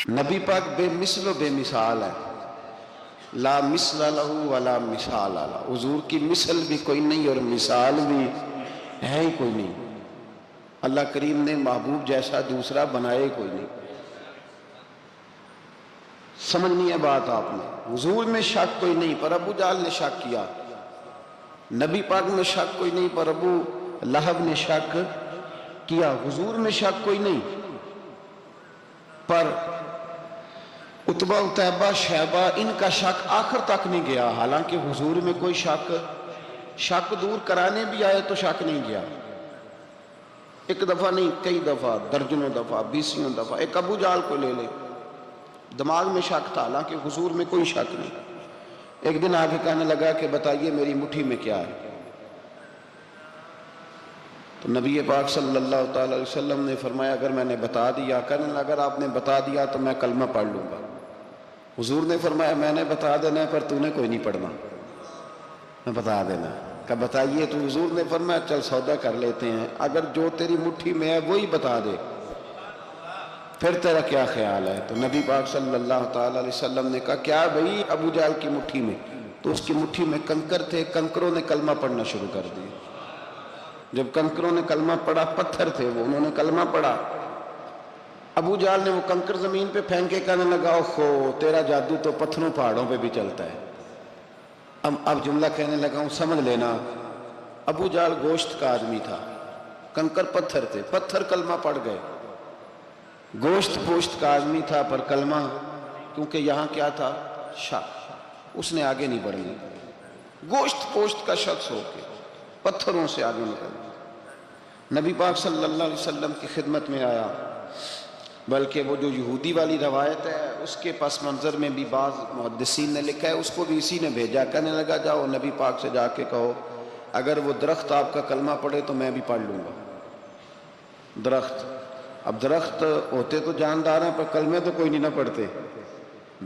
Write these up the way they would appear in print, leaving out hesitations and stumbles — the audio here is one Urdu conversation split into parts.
نبی پاک بے مثل و بے مثال ہے، لا مثل لہ ولا مثال لہ، حضور کی مثل بھی کوئی نہیں اور مثال بھی ہے ہی کوئی نہیں۔ اللہ کریم نے محبوب جیسا دوسرا بنائے کوئی نہیں۔ سمجھنی ہے بات آپ نے، حضور میں شک کوئی نہیں پر ابو جہل نے شک کیا، نبی پاک میں شک کوئی نہیں پر ابو لہب نے شک کیا، حضور میں شک کوئی نہیں پر عتبہ اتیبہ شیبہ ان کا شک آخر تک نہیں گیا، حالانکہ حضور میں کوئی شک دور کرانے بھی آئے تو شک نہیں گیا، ایک دفعہ نہیں کئی دفعہ، درجنوں دفعہ، بیسیوں دفعہ۔ ایک ابو جہل کو لے لے، دماغ میں شک تھا حالانکہ حضور میں کوئی شک نہیں۔ ایک دن آگے کہنے لگا کہ بتائیے میری مٹھی میں کیا ہے، تو نبی پاک صلی اللہ تعالی علیہ وسلم نے فرمایا اگر میں نے بتا دیا، کہنے لگا اگر آپ نے بتا دیا تو میں کلمہ پڑھ لوں گا۔ حضور نے فرمایا میں نے بتا دینا ہے پر تو نے کوئی نہیں پڑھنا، میں بتا دینا۔ کہ بتائیے، تو حضور نے فرمایا چل سودا کر لیتے ہیں، اگر جو تیری مٹھی میں ہے وہی بتا دے پھر تیرا کیا خیال ہے؟ تو نبی پاک صلی اللہ تعالی علیہ وسلم نے کہا کیا بھئی ابو جہل کی مٹھی میں؟ تو اس کی مٹھی میں کنکر تھے، کنکروں نے کلمہ پڑھنا شروع کر دیا۔ جب کنکروں نے کلمہ پڑھا، پتھر تھے وہ، انہوں نے کلمہ پڑھا، ابو جہل نے وہ کنکر زمین پہ پھینکے کہنے لگا اوہو تیرا جادو تو پتھروں پہاڑوں پہ بھی چلتا ہے۔ اب جملہ کہنے لگا ہوں سمجھ لینا، ابو جہل گوشت کا آدمی تھا، کنکر پتھر تھے، پتھر کلمہ پڑھ گئے، گوشت پوشت کا آدمی تھا پر کلمہ، کیونکہ یہاں کیا تھا شک، اس نے آگے نہیں بڑھنا، گوشت پوشت کا شخص ہو کے پتھروں سے آگے نکل، نبی پاک صلی اللہ علیہ وسلم کی خدمت میں آیا۔ بلکہ وہ جو یہودی والی روایت ہے اس کے پس منظر میں بھی بعض محدثین نے لکھا ہے، اس کو بھی اسی نے بھیجا، کہنے لگا جاؤ نبی پاک سے جا کے کہو اگر وہ درخت آپ کا کلمہ پڑھے تو میں بھی پڑھ لوں گا۔ درخت، اب درخت ہوتے تو جاندار ہیں پر کلمے تو کوئی نہیں نہ پڑھتے،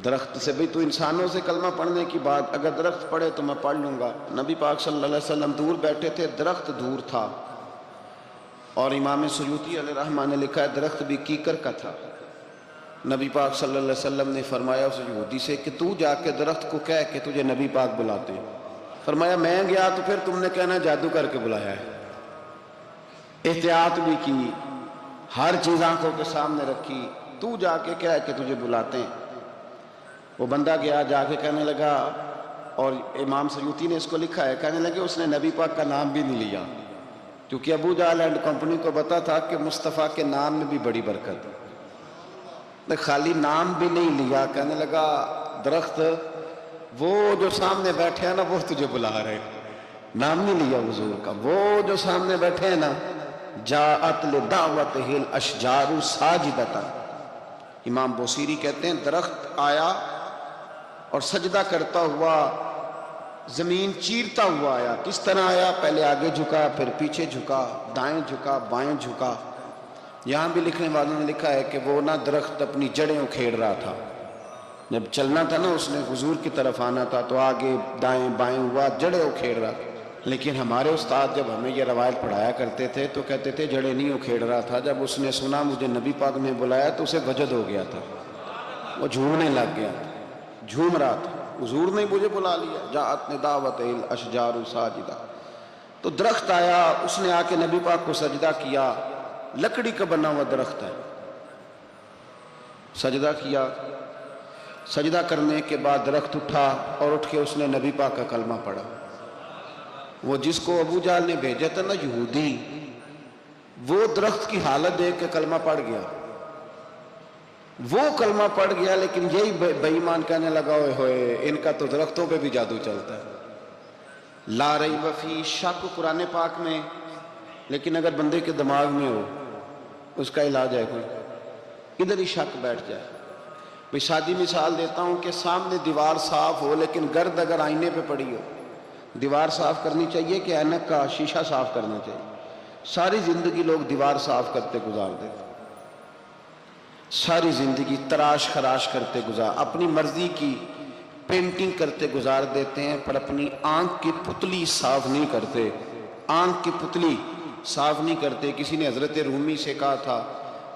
درخت سے بھی تو انسانوں سے کلمہ پڑھنے کی بات، اگر درخت پڑھے تو میں پڑھ لوں گا۔ نبی پاک صلی اللہ علیہ وسلم دور بیٹھے تھے، درخت دور تھا، اور امام سیوطی علیہ رحمہ نے لکھا ہے درخت بھی کیکر کا تھا۔ نبی پاک صلی اللہ علیہ وسلم نے فرمایا اس یہودی سے کہ تو جا کے درخت کو کہہ کہ تجھے نبی پاک بلاتے ہیں۔ فرمایا میں گیا تو پھر تم نے کہنا جادو کر کے بلایا ہے۔ احتیاط بھی کی، ہر چیز آنکھوں کے سامنے رکھی، تو جا کے کہہ کہ تجھے بلاتے ہیں۔ وہ بندہ گیا، جا کے کہنے لگا، اور امام سیوطی نے اس کو لکھا ہے، کہنے لگے اس نے نبی پاک کا نام بھی نہیں لیا، کیونکہ ابو جہل اینڈ کمپنی کو پتا تھا کہ مصطفیٰ کے نام میں بھی بڑی برکت ہے، خالی نام بھی نہیں لیا۔ کہنے لگا درخت وہ جو سامنے بیٹھے ہیں نا وہ تجھے بلا رہے، نام نہیں لیا حضور کا، وہ جو سامنے بیٹھے ہیں نا، جاءت لدعوتہ الاشجار ساجدۃ، امام بوصیری کہتے ہیں درخت آیا اور سجدہ کرتا ہوا، زمین چیرتا ہوا آیا۔ کس طرح آیا؟ پہلے آگے جھکا، پھر پیچھے جھکا، دائیں جھکا، بائیں جھکا۔ یہاں بھی لکھنے والوں نے لکھا ہے کہ وہ نہ درخت اپنی جڑیں اکھیڑ رہا تھا، جب چلنا تھا نا اس نے حضور کی طرف آنا تھا تو آگے دائیں بائیں ہوا، جڑیں اکھیڑ رہا تھا۔ لیکن ہمارے استاد جب ہمیں یہ روایت پڑھایا کرتے تھے تو کہتے تھے جڑیں نہیں اکھیڑ رہا تھا، جب اس نے سنا مجھے نبی پاک نے بلایا تو اسے وجد ہو گیا تھا، وہ جھومنے لگ گیا تھا، جھوم رہا تھا، حضور نے مجھے بلا لیا، جاءت لدعوتہ الاشجار ساجدہ۔ تو درخت آیا، اس نے آ کے نبی پاک کو سجدہ کیا، لکڑی کا بنا ہوا درخت ہے، سجدہ کیا۔ سجدہ کرنے کے بعد درخت اٹھا اور اٹھ کے اس نے نبی پاک کا کلمہ پڑھا۔ وہ جس کو ابو جہل نے بھیجا تھا نا یہودی، وہ درخت کی حالت دیکھ کے کلمہ پڑھ گیا، وہ کلمہ پڑھ گیا، لیکن یہی بے ایمان کہنے لگا ہوئے ہوئے ان کا تو درختوں پہ بھی جادو چلتا ہے۔ لا ریب فی، شک قرآن پاک میں، لیکن اگر بندے کے دماغ میں ہو اس کا علاج ہے کوئی، ادھر ہی شک بیٹھ جائے۔ بھئی سادی مثال دیتا ہوں کہ سامنے دیوار صاف ہو لیکن گرد اگر آئینے پہ پڑی ہو، دیوار صاف کرنی چاہیے کہ اینک کا شیشہ صاف کرنا چاہیے؟ ساری زندگی لوگ دیوار صاف کرتے گزار دیتے، ساری زندگی تراش خراش کرتے گزار، اپنی مرضی کی پینٹنگ کرتے گزار دیتے ہیں، پر اپنی آنکھ کی پتلی صاف نہیں کرتے، آنکھ کی پتلی صاف نہیں کرتے۔ کسی نے حضرت رومی سے کہا تھا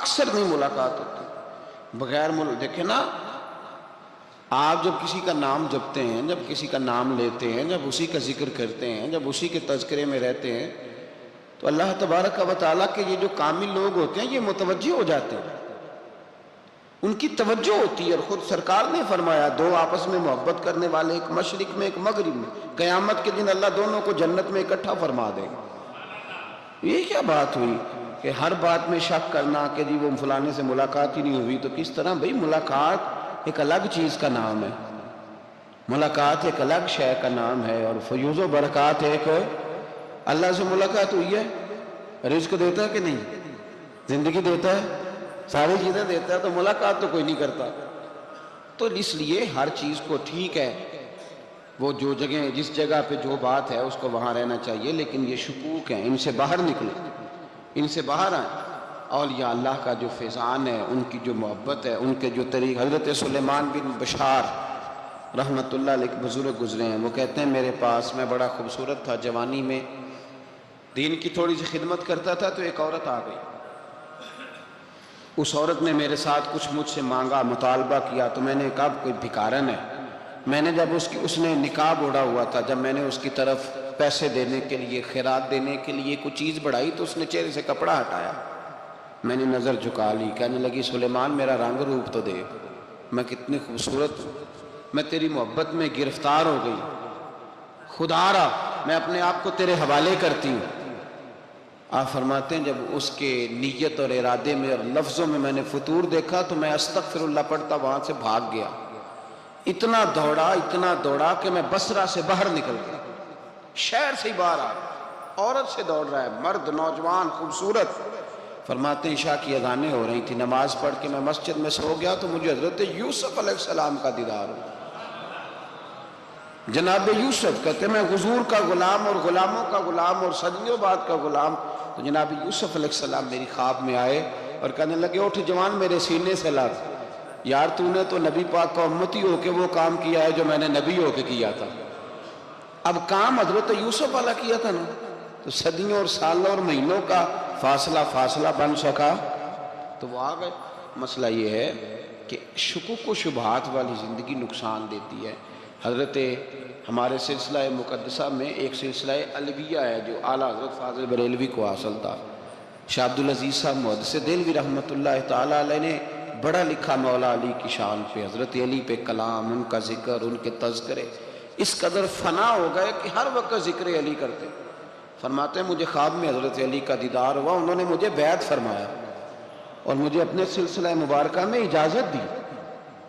اکثر نہیں ملاقات ہوتی بغیر دیکھیں نا، آپ جب کسی کا نام جپتے ہیں، جب کسی کا نام لیتے ہیں، جب اسی کا ذکر کرتے ہیں، جب اسی کے تذکرے میں رہتے ہیں، تو اللہ تبارک و تعالیٰ کے یہ جو کامل لوگ ہوتے ہیں یہ متوجہ ہو جاتے ہیں، ان کی توجہ ہوتی ہے۔ اور خود سرکار نے فرمایا دو آپس میں محبت کرنے والے، ایک مشرق میں ایک مغرب میں، قیامت کے دن اللہ دونوں کو جنت میں اکٹھا فرما دے گا۔ یہ کیا بات ہوئی کہ ہر بات میں شک کرنا کہ جی وہ فلانے سے ملاقات ہی نہیں ہوئی؟ تو کس طرح بھئی، ملاقات ایک الگ چیز کا نام ہے، ملاقات ایک الگ شے کا نام ہے، اور فیوز و برکات ایک اللہ سے ملاقات ہوئی ہے۔ رزق دیتا ہے کہ نہیں؟ زندگی دیتا ہے، ساری چیزیں دیتا ہے، تو ملاقات تو کوئی نہیں کرتا۔ تو اس لیے ہر چیز کو ٹھیک ہے، وہ جو جگہ جس جگہ پہ جو بات ہے اس کو وہاں رہنا چاہیے، لیکن یہ شکوک ہیں، ان سے باہر نکلیں، ان سے باہر آئیں۔ اولیاء اللہ کا جو فیضان ہے، ان کی جو محبت ہے، ان کے جو طریق، حضرت سلیمان بن بشار رحمت اللہ علیہ بزرگ گزرے ہیں، وہ کہتے ہیں میرے پاس، میں بڑا خوبصورت تھا، جوانی میں دین کی تھوڑی سی خدمت کرتا تھا، تو ایک عورت آ گئی، اس عورت نے میرے ساتھ کچھ مجھ سے مانگا، مطالبہ کیا، تو میں نے کہا کوئی بھکارن ہے۔ میں نے جب اس نے نقاب اوڑھا ہوا تھا، جب میں نے اس کی طرف پیسے دینے کے لیے، خیرات دینے کے لیے کوئی چیز بڑھائی، تو اس نے چہرے سے کپڑا ہٹایا، میں نے نظر جھکا لی، کہنے لگی سلیمان میرا رنگ روپ تو دیکھ، میں کتنی خوبصورت ہوں، میں تیری محبت میں گرفتار ہو گئی، خدا را میں اپنے آپ کو تیرے حوالے کرتی ہوں۔ آپ فرماتے ہیں جب اس کے نیت اور ارادے میں اور لفظوں میں میں نے فطور دیکھا، تو میں استغفر اللہ پڑھتا وہاں سے بھاگ گیا، اتنا دوڑا کہ میں بصرہ سے باہر نکل گیا، شہر سے ہی باہر آ گیا، عورت سے دوڑ رہا ہے، مرد، نوجوان، خوبصورت۔ فرماتے ہیں عشاء کی اذانیں ہو رہی تھی، نماز پڑھ کے میں مسجد میں سو گیا، تو مجھے حضرت یوسف علیہ السلام کا دیدار ہوا۔ جناب یوسف کہتے ہیں میں حضور کا غلام اور غلاموں کا غلام اور صدیوں بعد کا غلام، تو جناب یوسف علیہ السلام میری خواب میں آئے اور کہنے لگے اٹھ جوان، میرے سینے سے لگ، یار تو نے تو نبی پاک کا امتی ہو کے وہ کام کیا ہے جو میں نے نبی ہو کے کیا تھا۔ اب کام حضرت یوسف والا کیا تھا نا، تو صدیوں اور سالوں اور مہینوں کا فاصلہ بن سکا، تو وہ آ گئے۔ مسئلہ یہ ہے کہ شکوک و شبہات والی زندگی نقصان دیتی ہے۔ حضرت ہمارے سلسلہ مقدسہ میں ایک سلسلہ علویہ ہے جو اعلیٰ حضرت فاضل بریلوی کو حاصل تھا، شاہ عبدالعزیز صاحب محدث دہلوی رحمۃ اللہ تعالیٰ علیہ نے بڑا لکھا مولا علی کی شان پہ، حضرت علی پہ کلام، ان کا ذکر، ان کے تذکرے اس قدر فنا ہو گئے کہ ہر وقت ذکر علی کرتے۔ فرماتے ہیں مجھے خواب میں حضرت علی کا دیدار ہوا، انہوں نے مجھے بیعت فرمایا اور مجھے اپنے سلسلہ مبارکہ میں اجازت دی۔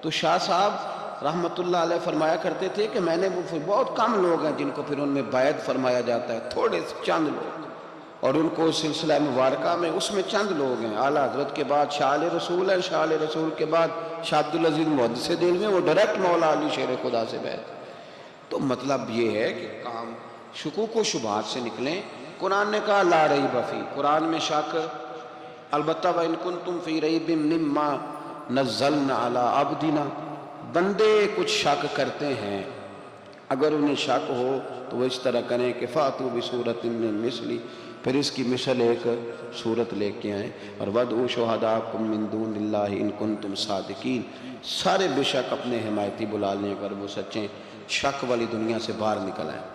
تو شاہ صاحب رحمت اللہ علیہ فرمایا کرتے تھے کہ میں نے بہت کم لوگ ہیں جن کو پھر ان میں بیعت فرمایا جاتا ہے، تھوڑے چند لوگ، اور ان کو سلسلہ مبارکہ میں اس میں چند لوگ ہیں۔ اعلیٰ حضرت کے بعد شاہ علیہ رسول ہے، شاہ علیہ رسول کے بعد شاہ عبدالعزیز محدث دہلوی، وہ ڈائریکٹ مولا علی شیر خدا سے بیعت۔ تو مطلب یہ ہے کہ کام شکوک و شبہات سے نکلیں۔ قرآن نے کہا لا ریب فیہ، قرآن میں شک البتہ وَإِن كُنتُمْ فِي رَيْبٍ مِّمَّا نَزَّلْنَا عَلَىٰ عَبْدِنَا، بندے کچھ شک کرتے ہیں، اگر انہیں شک ہو تو وہ اس طرح کریں کہ فَأْتُوا بِسُورَةٍ مِّن مِّثْلِهِ، پھر اس کی مثل ایک صورت لے کے آئیں، اور وَادْعُوا شُهَدَاءَكُم مِّن دُونِ اللَّهِ إِن كُنتُمْ صَادِقِينَ، سارے بے شک اپنے حمایتی بلا لیں اگر وہ سچیں۔ شک والی دنیا سے باہر نکل آئیں،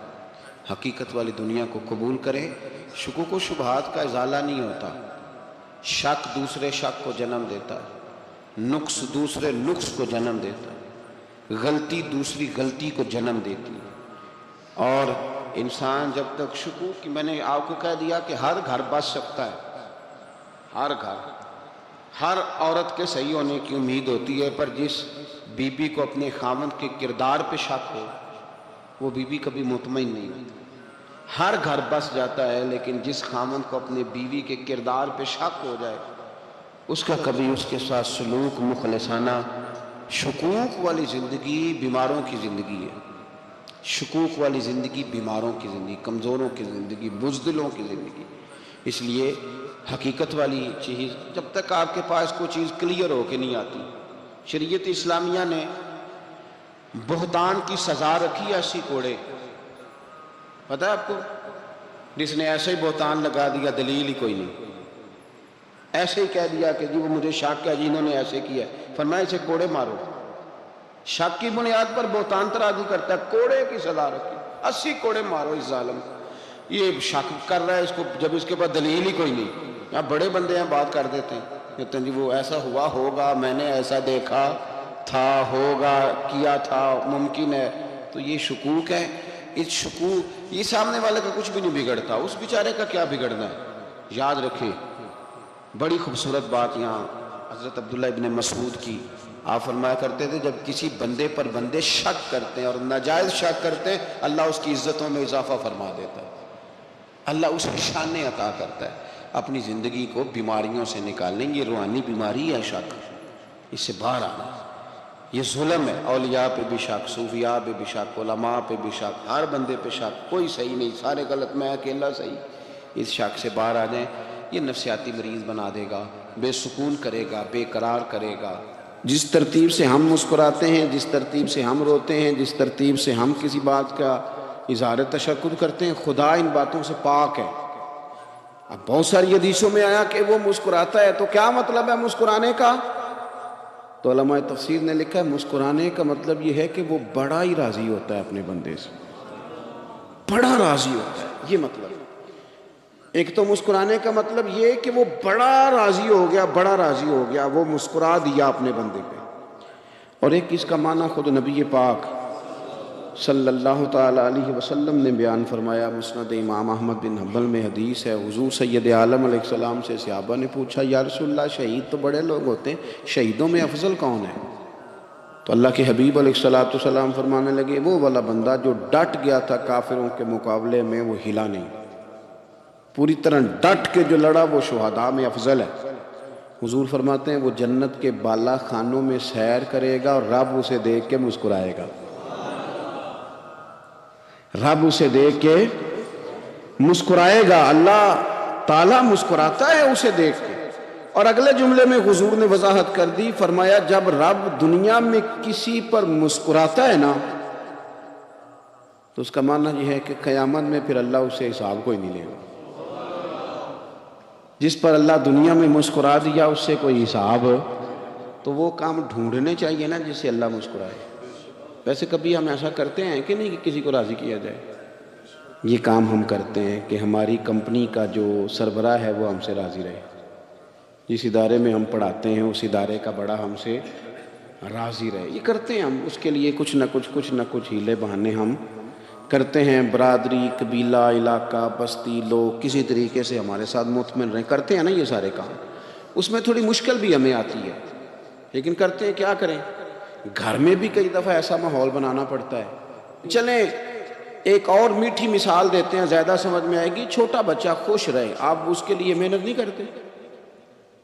حقیقت والی دنیا کو قبول کریں۔ شکوک و شبہات کا ازالہ نہیں ہوتا، شک دوسرے شک کو جنم دیتا ہے، نقص دوسرے نقص کو جنم دیتا ہے، غلطی دوسری غلطی کو جنم دیتی ہے۔ اور انسان جب تک شکوک کی، میں نے آپ کو کہہ دیا کہ ہر گھر بس سکتا ہے، ہر گھر، ہر عورت کے صحیح ہونے کی امید ہوتی ہے، پر جس بی بی کو اپنے خاوند کے کردار پہ شک ہو وہ بی بی کبھی مطمئن نہیں ہوتی۔ ہر گھر بس جاتا ہے، لیکن جس خاوند کو اپنے بیوی کے کردار پہ شک ہو جائے اس کا کبھی اس کے ساتھ سلوک مخلصانہ۔ شکوک والی زندگی بیماروں کی زندگی ہے، شکوک والی زندگی بیماروں کی زندگی، کمزوروں کی زندگی، بزدلوں کی زندگی۔ اس لیے حقیقت والی چیز جب تک آپ کے پاس کوئی چیز کلیئر ہو کے نہیں آتی، شریعت اسلامیہ نے بہتان کی سزا رکھی ہے 80 کوڑے، پتہ ہے آپ کو؟ جس نے ایسے ہی بہتان لگا دیا، دلیل ہی کوئی نہیں، ایسے ہی کہہ دیا کہ جی وہ مجھے شک ہے جی انہوں نے ایسے کیا ہے، فرمایا اسے کوڑے مارو۔ شک کی بنیاد پر بہتان ترازی کرتا ہے، کوڑے کی سزا رکھی، 80 کوڑے مارو اس ظالم۔ یہ شک کر رہا ہے اس کو، جب اس کے پاس دلیل ہی کوئی نہیں۔ یہاں بڑے بندے ہیں بات کر دیتے ہیں، کہتے ہیں جی وہ ایسا ہوا ہوگا، میں نے ایسا دیکھا تھا، ہوگا، کیا تھا، ممکن ہے۔ تو یہ شکوک ہے، اس شکوک، یہ سامنے والے کا کچھ بھی نہیں بگڑتا، اس بیچارے کا کیا بگڑنا ہے۔ یاد رکھیں، بڑی خوبصورت بات یہاں حضرت عبداللہ ابن مسعود کی، آپ فرمایا کرتے تھے جب کسی بندے پر بندے شک کرتے ہیں اور ناجائز شک کرتے ہیں، اللہ اس کی عزتوں میں اضافہ فرما دیتا ہے، اللہ اس کی شانیں عطا کرتا ہے۔ اپنی زندگی کو بیماریوں سے نکالنے، یہ روحانی بیماری ہے شک، اس سے باہر آنا۔ یہ ظلم ہے، اولیاء پہ بھی شک، صوفیاء پہ بھی شک، علماء پہ بھی شک، ہر بندے پہ شک، کوئی صحیح نہیں، سارے غلط، میں اکیلا صحیح۔ اس شک سے باہر آ جائیں، یہ نفسیاتی مریض بنا دے گا، بے سکون کرے گا، بے قرار کرے گا۔ جس ترتیب سے ہم مسکراتے ہیں، جس ترتیب سے ہم روتے ہیں، جس ترتیب سے ہم کسی بات کا اظہار تشکر کرتے ہیں، خدا ان باتوں سے پاک ہے۔ اب بہت ساری حدیثوں میں آیا کہ وہ مسکراتا ہے، تو کیا مطلب ہے مسکرانے کا؟ تو علماء تفسیر نے لکھا ہے مسکرانے کا مطلب یہ ہے کہ وہ بڑا ہی راضی ہوتا ہے اپنے بندے سے، بڑا راضی ہوتا ہے، یہ مطلب۔ ایک تو مسکرانے کا مطلب یہ کہ وہ بڑا راضی ہو گیا، بڑا راضی ہو گیا، وہ مسکرا دیا اپنے بندے پہ۔ اور ایک اس کا معنی خود نبی پاک صلی اللہ تعالیٰ علیہ وسلم نے بیان فرمایا، مسند امام احمد بن حنبل میں حدیث ہے، حضور سید عالم علیہ السلام سے صحابہ نے پوچھا یا رسول اللہ شہید تو بڑے لوگ ہوتے ہیں، شہیدوں میں افضل کون ہے؟ تو اللہ کے حبیب علیہ السلام فرمانے لگے وہ والا بندہ جو ڈٹ گیا تھا کافروں کے مقابلے میں، وہ ہلا نہیں، پوری طرح ڈٹ کے جو لڑا، وہ شہداء میں افضل ہے۔ حضور فرماتے ہیں وہ جنت کے بالا خانوں میں سیر کرے گا اور رب اسے دیکھ کے مسکرائے گا، رب اسے دیکھ کے مسکرائے گا، اللہ تعالیٰ مسکراتا ہے اسے دیکھ کے۔ اور اگلے جملے میں حضور نے وضاحت کر دی، فرمایا جب رب دنیا میں کسی پر مسکراتا ہے نا، تو اس کا معنی یہ ہے کہ قیامت میں پھر اللہ اسے حساب کوئی نہیں لے گا۔ جس پر اللہ دنیا میں مسکرا دیا اس سے کوئی حساب، تو وہ کام ڈھونڈنے چاہیے نا جس سے اللہ مسکرائے۔ ویسے کبھی ہم ایسا کرتے ہیں کہ نہیں کہ کسی کو راضی کیا جائے؟ یہ کام ہم کرتے ہیں کہ ہماری کمپنی کا جو سربراہ ہے وہ ہم سے راضی رہے، جس ادارے میں ہم پڑھاتے ہیں اس ادارے کا بڑا ہم سے راضی رہے، یہ کرتے ہیں ہم۔ اس کے لیے کچھ نہ کچھ ہیلے بہانے ہم کرتے ہیں، برادری، قبیلہ، علاقہ، بستی، لوگ کسی طریقے سے ہمارے ساتھ مطمئن رہیں، کرتے ہیں نا یہ سارے کام۔ اس میں تھوڑی مشکل بھی ہمیں آتی ہے، لیکن کرتے ہیں، کیا کریں؟ گھر میں بھی کئی دفعہ ایسا ماحول بنانا پڑتا ہے۔ چلیں ایک اور میٹھی مثال دیتے ہیں، زیادہ سمجھ میں آئے گی۔ چھوٹا بچہ خوش رہے، آپ اس کے لیے محنت نہیں کرتے؟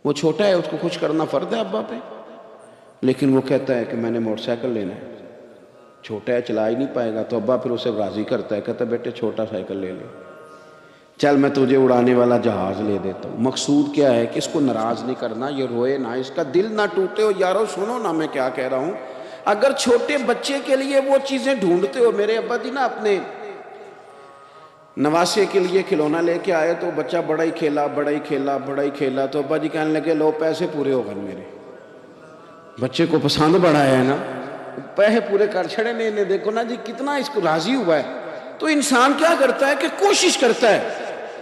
وہ چھوٹا ہے، اس کو خوش کرنا فرض ہے ابا پہ، لیکن وہ کہتا ہے کہ میں نے موٹر سائیکل لینا ہے، چھوٹا ہے چلا ہی نہیں پائے گا، تو ابا پھر اسے راضی کرتا ہے، کہتا ہے بیٹے چھوٹا سائیکل لے لے، چل میں تجھے اڑانے والا جہاز لے دیتا ہوں۔ مقصود کیا ہے کہ اس کو ناراض نہیں کرنا، یہ روئے نہ، اس کا دل نہ ٹوٹے۔ ہو یارو سنو نا میں کیا کہہ رہا ہوں، اگر چھوٹے بچے کے لیے وہ چیزیں ڈھونڈتے ہو، میرے ابا جی نا اپنے نواسے کے لیے کھلونا لے کے آئے تو بچہ بڑا ہی کھیلا، تو ابا جی کہنے لگے لو پیسے پورے ہو گئے، میرے بچے کو پسند بڑا ہے نا، پیسے پورے کر چھڑے نے، دیکھو نا جی کتنا اس کو راضی ہوا ہے۔ تو انسان کیا کرتا ہے کہ کوشش کرتا ہے،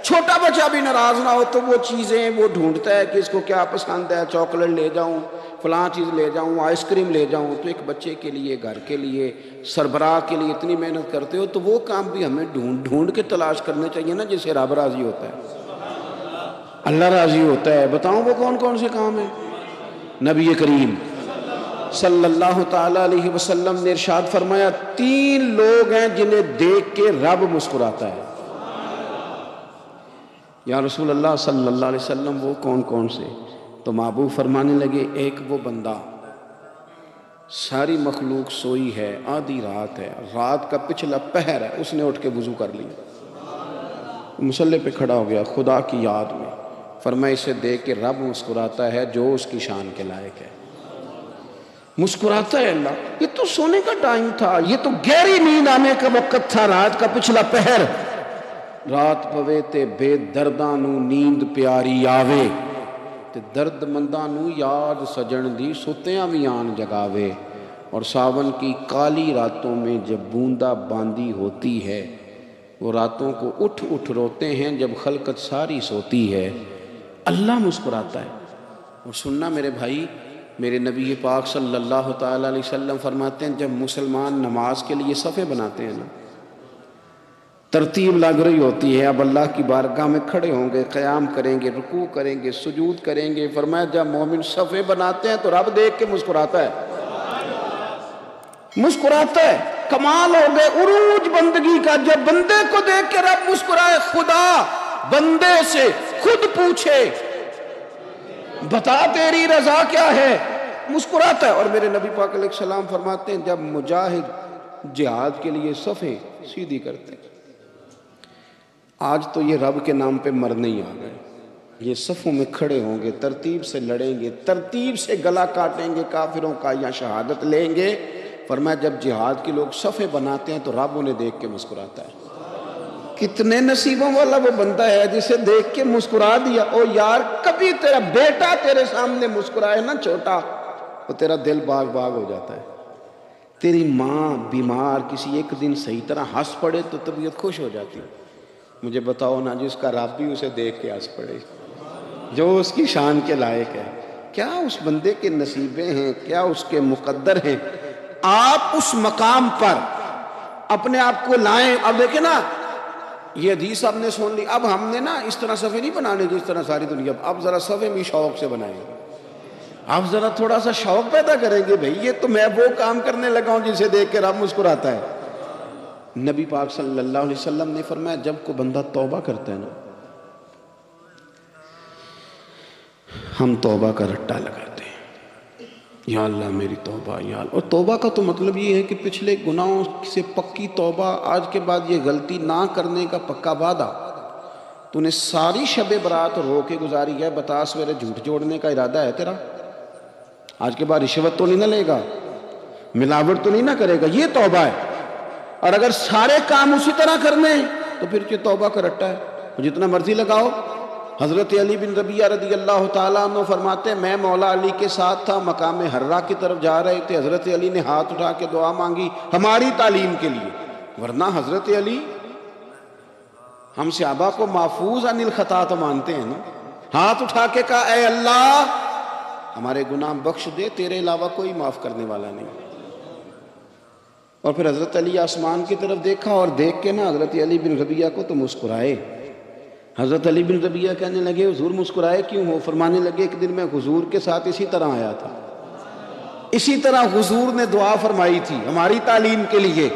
چھوٹا بچہ بھی ناراض نہ ہو تو وہ چیزیں وہ ڈھونڈتا ہے کہ اس کو کیا پسند ہے، چاکلیٹ لے جاؤں، فلاں چیز لے جاؤں، آئس کریم لے جاؤں۔ تو ایک بچے کے لیے، گھر کے لیے، سربراہ کے لیے اتنی محنت کرتے ہو، تو وہ کام بھی ہمیں ڈھونڈ کے تلاش کرنے چاہیے نا جس سے رب راضی ہوتا ہے، اللہ راضی ہوتا ہے۔ بتاؤں وہ کون کون سے کام ہیں؟ نبی کریم صلی اللہ تعالیٰ علیہ وسلم نے ارشاد فرمایا 3 لوگ ہیں جنہیں دیکھ کے رب مسکراتا ہے۔ یا رسول اللہ صلی اللہ علیہ وسلم وہ کون کون سے؟ تو محبوب فرمانے لگے ایک وہ بندہ ساری مخلوق سوئی ہے، آدھی رات ہے، رات کا پچھلا پہر ہے، اس نے اٹھ کے وضو کر لیا، مصلی پہ کھڑا ہو گیا خدا کی یاد میں، فرمایا اسے دیکھ کے رب مسکراتا ہے جو اس کی شان کے لائق ہے، مسکراتا ہے اللہ۔ یہ تو سونے کا ٹائم تھا، یہ تو گہری نیند آنے کا وقت تھا، رات کا پچھلا پہر، رات پوے تے بے درداں نو نیند پیاری آوے، تے درد منداں نو یاد سجن دی ستیاں بھی آن جگاوے، اور ساون کی کالی راتوں میں جب بوندا باندی ہوتی ہے، وہ راتوں کو اٹھ اٹھ روتے ہیں جب خلقت ساری سوتی ہے، اللہ مسکراتا ہے۔ اور سننا میرے بھائی، میرے نبی پاک صلی اللہ تعالیٰ علیہ وسلم فرماتے ہیں جب مسلمان نماز کے لیے صفیں بناتے ہیں نا، ترتیب لگ رہی ہوتی ہے، اب اللہ کی بارگاہ میں کھڑے ہوں گے، قیام کریں گے، رکوع کریں گے، سجود کریں گے، فرمایا جب مومن صفیں بناتے ہیں تو رب دیکھ کے مسکراتا ہے، مسکراتا ہے۔ کمال ہو گئے عروج بندگی کا، جب بندے کو دیکھ کے رب مسکرائے، خدا بندے سے خود پوچھے بتا تیری رضا کیا ہے، مسکراتا ہے۔ اور میرے نبی پاک علیہ السلام فرماتے ہیں جب مجاہد جہاد کے لیے صفیں سیدھی کرتے ہیں، آج تو یہ رب کے نام پہ مرنے ہی آ گئے، یہ صفوں میں کھڑے ہوں گے، ترتیب سے لڑیں گے، ترتیب سے گلا کاٹیں گے کافروں کا یا شہادت لیں گے۔ فرمایا جب جہاد کے لوگ صفیں بناتے ہیں تو رب انہیں دیکھ کے مسکراتا ہے۔ کتنے نصیبوں والا وہ بندہ ہے جسے دیکھ کے مسکرا دیا۔ او یار، کبھی تیرا بیٹا تیرے سامنے مسکرائے نا چھوٹا، تو تیرا دل باغ باغ ہو جاتا ہے۔ تیری ماں بیمار کسی ایک دن صحیح طرح ہنس پڑے تو طبیعت خوش ہو جاتی ہے۔ مجھے بتاؤ نا، جس کا رب بھی اسے دیکھ کے ہنس پڑے، جو اس کی شان کے لائق ہے، کیا اس بندے کے نصیبیں ہیں، کیا اس کے مقدر ہیں۔ آپ اس مقام پر اپنے آپ کو لائیں۔ اب دیکھیں نا، یہ حدیث آپ نے سن لی، اب ہم نے نا اس طرح صفحے نہیں بنانے جس طرح ساری دنیا، اب ذرا صفحے بھی شوق سے بنائیں گے، اب ذرا تھوڑا سا شوق پیدا کریں گے۔ بھئی یہ تو میں وہ کام کرنے لگا ہوں جسے دیکھ کے رب مسکراتا ہے۔ نبی پاک صلی اللہ علیہ وسلم نے فرمایا جب کوئی بندہ توبہ کرتا ہے نا، ہم توبہ کا رٹا لگاتے ہیں، یا اللہ میری توبہ، یا اللہ۔ اور توبہ کا تو مطلب یہ ہے کہ پچھلے گناہوں سے پکی توبہ، آج کے بعد یہ غلطی نہ کرنے کا پکا وعدہ۔ تو نے ساری شب برات رو کے گزاری ہے، بتا سویرے جھوٹ جوڑنے کا ارادہ ہے تیرا؟ آج کے بعد رشوت تو نہیں نہ لے گا، ملاوٹ تو نہیں نہ کرے گا، یہ توبہ ہے۔ اور اگر سارے کام اسی طرح کرنے تو پھر یہ توبہ کا رٹا ہے، جتنا مرضی لگاؤ۔ حضرت علی بن ربیعہ رضی اللہ تعالیٰ عنہ فرماتے ہیں میں مولا علی کے ساتھ تھا، مقام حرہ کی طرف جا رہے تھے، حضرت علی نے ہاتھ اٹھا کے دعا مانگی ہماری تعلیم کے لیے، ورنہ حضرت علی ہم صحابہ کو محفوظ عن الخطا تو مانتے ہیں نا۔ ہاتھ اٹھا کے کہا اے اللہ ہمارے گناہ بخش دے، تیرے علاوہ کوئی معاف کرنے والا نہیں۔ اور پھر حضرت علی آسمان کی طرف دیکھا اور دیکھ کے نا حضرت علی بن ربیعہ کو تو مسکرائے۔ حضرت علی بن ربیعہ کہنے لگے حضور مسکرائے کیوں ہو؟ فرمانے لگے ایک دن میں حضور کے ساتھ اسی طرح آیا تھا، اسی طرح حضور نے دعا فرمائی تھی ہماری تعلیم کے لیے،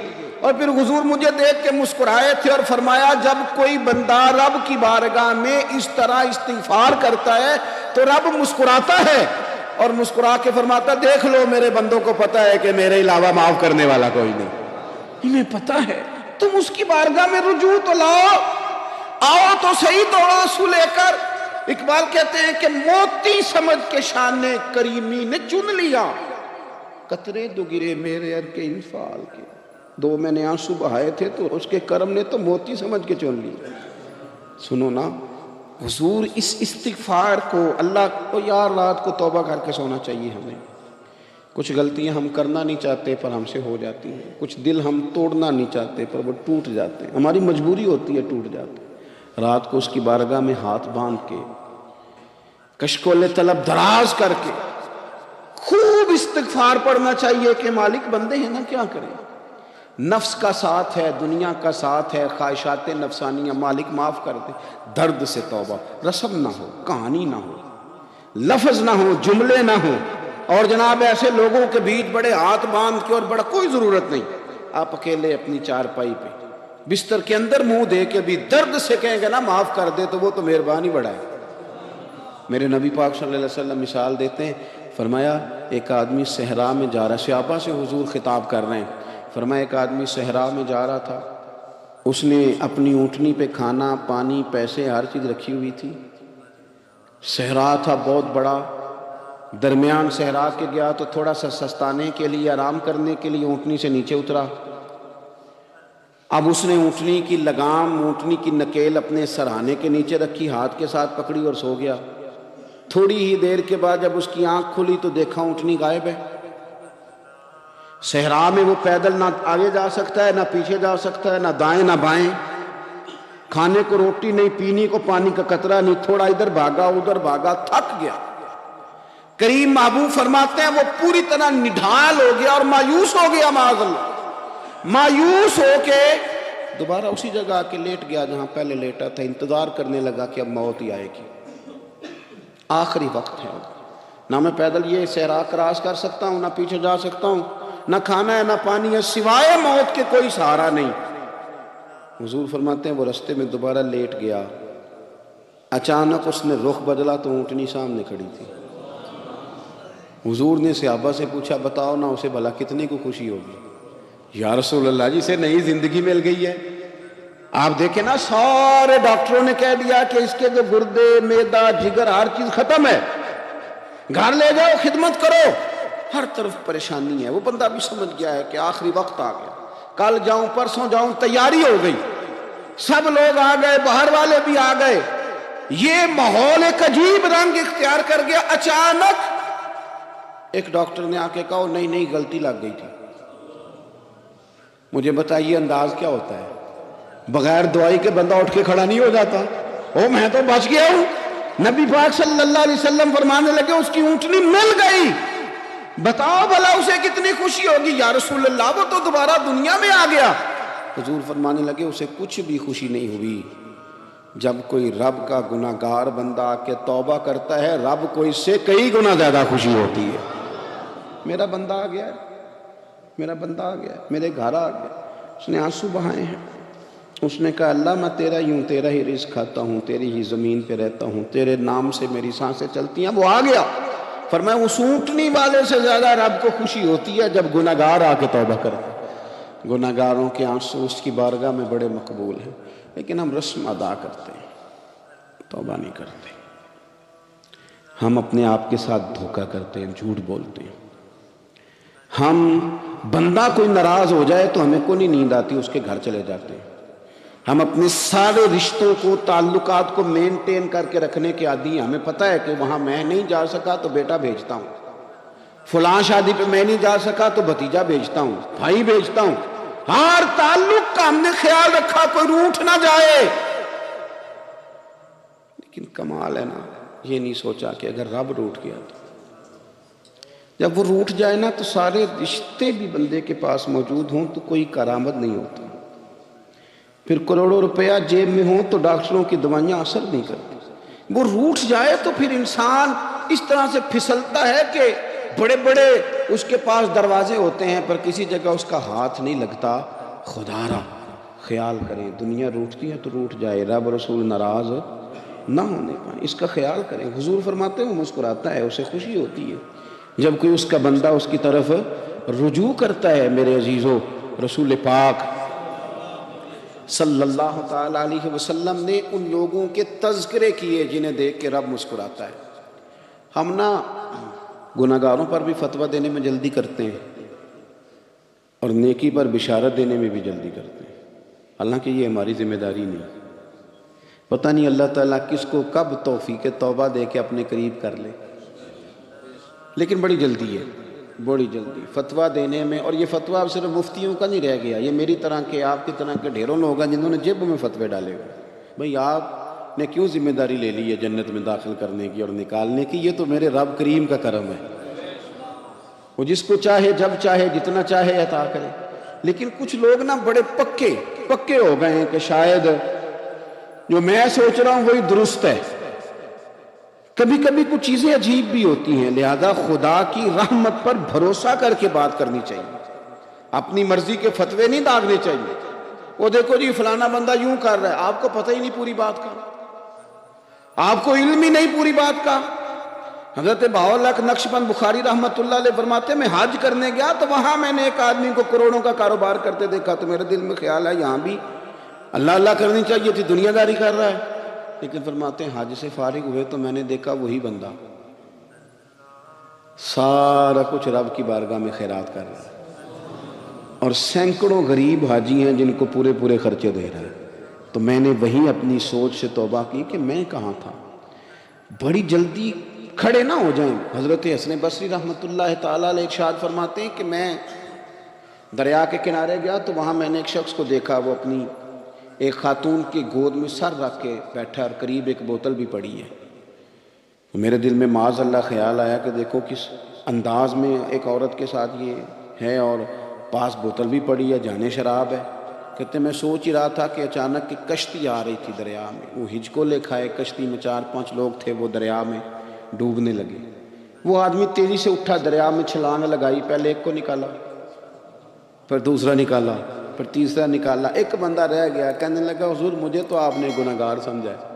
اور پھر حضور مجھے دیکھ کے مسکرائے تھے اور فرمایا جب کوئی بندہ رب کی بارگاہ میں اس طرح استغفار کرتا ہے تو رب مسکراتا ہے، اور مسکرا کے فرماتا دیکھ لو میرے بندوں کو پتہ ہے کہ میرے علاوہ معاف کرنے والا کوئی نہیں، انہیں پتہ ہے۔ تم اس کی بارگاہ میں رجوع تو لاؤ، آؤ تو صحیح تو آنسو لے کر۔ اقبال کہتے ہیں کہ موتی سمجھ کے شان کریمی نے چن لیا، قطرے دو گرے میرے ار کے انفال کے، دو میں نے آنسو بہائے تھے تو اس کے کرم نے تو موتی سمجھ کے چن لیا۔ سنو نا حضور اس استغفار کو، اللہ کو یار رات کو توبہ کر کے سونا چاہیے ہمیں۔ کچھ غلطیاں ہم کرنا نہیں چاہتے پر ہم سے ہو جاتی ہیں، کچھ دل ہم توڑنا نہیں چاہتے پر وہ ٹوٹ جاتے ہیں، ہماری مجبوری ہوتی ہے ٹوٹ جاتے ہیں۔ رات کو اس کی بارگاہ میں ہاتھ باندھ کے کشکول طلب دراز کر کے خوب استغفار پڑھنا چاہیے کہ مالک بندے ہیں نا کیا کریں، نفس کا ساتھ ہے، دنیا کا ساتھ ہے، خواہشات نفسانیہ، مالک معاف کر دے۔ درد سے توبہ، رسم نہ ہو، کہانی نہ ہو، لفظ نہ ہو، جملے نہ ہو، اور جناب ایسے لوگوں کے بیچ بڑے ہاتھ باندھ کے اور بڑا کوئی ضرورت نہیں، آپ اکیلے اپنی چارپائی پہ بستر کے اندر منہ دے کے بھی درد سے کہیں گے نا معاف کر دے تو وہ تو مہربانی بڑا ہے۔ میرے نبی پاک صلی اللہ علیہ وسلم مثال دیتے ہیں، فرمایا ایک آدمی صحرا میں جا رہا، صحابہ سے حضور خطاب کر رہے ہیں، فرمایا ایک آدمی صحرا میں جا رہا تھا، اس نے اپنی اونٹنی پہ کھانا پانی پیسے ہر چیز رکھی ہوئی تھی، صحرا تھا بہت بڑا، درمیان صحرا کے گیا تو تھوڑا سا سستانے کے لیے آرام کرنے کے لیے اونٹنی سے نیچے اترا، اب اس نے اونٹنی کی لگام اونٹنی کی نکیل اپنے سرہانے کے نیچے رکھی، ہاتھ کے ساتھ پکڑی اور سو گیا۔ تھوڑی ہی دیر کے بعد جب اس کی آنکھ کھلی تو دیکھا اونٹنی غائب ہے۔ صحرا میں وہ پیدل نہ آگے جا سکتا ہے، نہ پیچھے جا سکتا ہے، نہ دائیں نہ بائیں، کھانے کو روٹی نہیں، پینے کو پانی کا قطرہ نہیں، تھوڑا ادھر بھاگا ادھر بھاگا، تھک گیا۔ کریم محبوب فرماتے ہیں وہ پوری طرح نڈھال ہو گیا اور مایوس ہو گیا، معاذ اللہ، مایوس ہو کے دوبارہ اسی جگہ آ کے لیٹ گیا جہاں پہلے لیٹا تھا، انتظار کرنے لگا کہ اب موت ہی آئے گی، آخری وقت ہے، نہ میں پیدل یہ صحرا کراس کر سکتا ہوں، نہ پیچھے جا سکتا ہوں، نہ کھانا ہے نہ پانی ہے، سوائے موت کے کوئی سہارا نہیں۔ حضور فرماتے ہیں وہ رستے میں دوبارہ لیٹ گیا، اچانک اس نے رخ بدلا تو اونٹنی سامنے کھڑی تھی۔ حضور نے صحابہ سے پوچھا بتاؤ نا اسے بھلا کتنے کو خوشی ہوگی؟ یا رسول اللہ جی سے نئی زندگی مل گئی ہے۔ آپ دیکھیں نا سارے ڈاکٹروں نے کہہ دیا کہ اس کے جو گردے معدہ جگر ہر چیز ختم ہے، گھر لے جاؤ خدمت کرو، ہر طرف پریشانی ہے۔ وہ بندہ بھی سمجھ گیا ہے کہ آخری وقت آ گیا، کل جاؤں پرسوں جاؤں، تیاری ہو گئی، سب لوگ آ گئے، باہر والے بھی آ گئے، یہ ماحول ایک عجیب رنگ اختیار کر گیا۔ اچانک ایک ڈاکٹر نے آ کے کہا نہیں نہیں غلطی لگ گئی تھی۔ مجھے بتائیے انداز کیا ہوتا ہے؟ بغیر دوائی کے بندہ اٹھ کے کھڑا نہیں ہو جاتا، او میں تو بچ گیا ہوں۔ نبی پاک صلی اللہ علیہ وسلم فرمانے لگے اس کی اونٹنی مل گئی، بتاؤ بھلا اسے کتنی خوشی ہوگی؟ یا رسول اللہ وہ تو دوبارہ دنیا میں آ گیا۔ حضور فرمانے لگے اسے کچھ بھی خوشی نہیں ہوئی۔ جب کوئی رب کا گناہگار بندہ آ کے توبہ کرتا ہے، رب کو اس سے کئی گنا زیادہ خوشی ہوتی ہے۔ میرا بندہ آ گیا ہے، میرا بندہ آ گیا ہے، میرے گھر آ گیا۔ اس نے آنسو بہائے ہیں، اس نے کہا اللہ میں تیرا ہی ہوں، تیرا ہی رزق کھاتا ہوں، تیری ہی زمین پہ رہتا ہوں، تیرے نام سے میری سانسیں چلتی ہیں۔ وہ آ گیا۔ فرمایا اس اونٹنی والے سے زیادہ رب کو خوشی ہوتی ہے جب گناہگار آ کے توبہ کرتا ہے۔ گناہگاروں کے آنسو اس کی بارگاہ میں بڑے مقبول ہیں، لیکن ہم رسم ادا کرتے ہیں، توبہ نہیں کرتے۔ ہم اپنے آپ کے ساتھ دھوکہ کرتے ہیں، جھوٹ بولتے ہیں۔ ہم بندہ کوئی ناراض ہو جائے تو ہمیں کو نہیں نیند آتی، اس کے گھر چلے جاتے ہیں۔ ہم اپنے سارے رشتوں کو، تعلقات کو مینٹین کر کے رکھنے کے عادی ہیں۔ ہمیں پتہ ہے کہ وہاں میں نہیں جا سکا تو بیٹا بھیجتا ہوں، فلاں شادی پہ میں نہیں جا سکا تو بھتیجا بھیجتا ہوں، بھائی بھیجتا ہوں۔ ہر تعلق کا ہم نے خیال رکھا کوئی روٹھ نہ جائے، لیکن کمال ہے نا، یہ نہیں سوچا کہ اگر رب روٹھ گیا تو جب وہ روٹھ جائے نا تو سارے رشتے بھی بندے کے پاس موجود ہوں تو کوئی کارآمد نہیں ہوتا، پھر کروڑوں روپیہ جیب میں ہوں تو ڈاکٹروں کی دوائیاں اثر نہیں کرتی۔ وہ روٹھ جائے تو پھر انسان اس طرح سے پھسلتا ہے کہ بڑے بڑے اس کے پاس دروازے ہوتے ہیں پر کسی جگہ اس کا ہاتھ نہیں لگتا۔ خدا را خیال کریں، دنیا روٹھتی ہے تو روٹھ جائے، رب رسول ناراض نہ ہونے پائیں، اس کا خیال کریں۔ حضور فرماتے ہیں وہ مسکراتا ہے، اسے خوشی ہوتی ہے جب کوئی اس کا بندہ اس کی طرف رجوع کرتا ہے۔ میرے عزیزو، رسول پاک صلی اللہ تعالیٰ علیہ وسلم نے ان لوگوں کے تذکرے کیے جنہیں دیکھ کے رب مسکراتا ہے۔ ہم نا گناہگاروں پر بھی فتویٰ دینے میں جلدی کرتے ہیں اور نیکی پر بشارت دینے میں بھی جلدی کرتے ہیں، حالانکہ یہ ہماری ذمہ داری نہیں۔ پتہ نہیں اللہ تعالیٰ کس کو کب توفیق توبہ دے کے اپنے قریب کر لے، لیکن بڑی جلدی ہے، بڑی جلدی فتویٰ دینے میں۔ اور یہ فتویٰ اب صرف مفتیوں کا نہیں رہ گیا، یہ میری طرح کے، آپ کی طرح کے ڈھیروں لوگ ہیں جنہوں نے جیب میں فتوے ڈالے ہوئے۔ بھئی آپ نے کیوں ذمہ داری لے لی ہے جنت میں داخل کرنے کی اور نکالنے کی؟ یہ تو میرے رب کریم کا کرم ہے، وہ جس کو چاہے جب چاہے جتنا چاہے عطا کرے۔ لیکن کچھ لوگ نا بڑے پکے ہو گئے ہیں کہ شاید جو میں سوچ رہا ہوں وہی درست ہے۔ کبھی کبھی کچھ چیزیں عجیب بھی ہوتی ہیں، لہذا خدا کی رحمت پر بھروسہ کر کے بات کرنی چاہیے، اپنی مرضی کے فتوے نہیں داغنے چاہیے۔ وہ دیکھو جی فلانا بندہ یوں کر رہا ہے، آپ کو پتہ ہی نہیں پوری بات کا، آپ کو علم ہی نہیں پوری بات کا۔ حضرت بہاءاللہ نقشبند بخاری رحمۃ اللہ علیہ فرماتے ہیں میں حج کرنے گیا تو وہاں میں نے ایک آدمی کو کروڑوں کا کاروبار کرتے دیکھا تو میرے دل میں خیال ہے یہاں بھی اللہ اللہ کرنی چاہیے تھی، دنیا داری کر رہا ہے۔ لیکن فرماتے ہیں حج سے فارغ ہوئے تو میں نے دیکھا وہی بندہ سارا کچھ رب کی بارگاہ میں خیرات کر رہا ہے، اور سینکڑوں غریب حاجی ہیں جن کو پورے خرچے دے رہا ہے۔ تو میں نے وہیں اپنی سوچ سے توبہ کی کہ میں کہاں تھا، بڑی جلدی کھڑے نہ ہو جائیں۔ حضرت حسن بصری رحمۃ اللہ تعالیٰ علیہ ارشاد فرماتے ہیں کہ میں دریا کے کنارے گیا تو وہاں میں نے ایک شخص کو دیکھا، وہ اپنی ایک خاتون کی گود میں سر رکھ کے بیٹھا اور قریب ایک بوتل بھی پڑی ہے۔ میرے دل میں معاذ اللہ خیال آیا کہ دیکھو کس انداز میں ایک عورت کے ساتھ یہ ہے، اور پاس بوتل بھی پڑی ہے، جانے شراب ہے۔ کہتے میں سوچ ہی رہا تھا کہ اچانک ایک کشتی آ رہی تھی دریا میں، وہ ہجکو لے کھائے، کشتی میں 4-5 لوگ تھے، وہ دریا میں ڈوبنے لگے۔ وہ آدمی تیزی سے اٹھا، دریا میں چھلانگ لگائی، پہلے ایک کو نکالا، پھر دوسرا نکالا، پھر تیسرا نکالا، ایک بندہ رہ گیا۔ کہنے لگا حضور مجھے تو آپ نے گناہگار سمجھا ہے،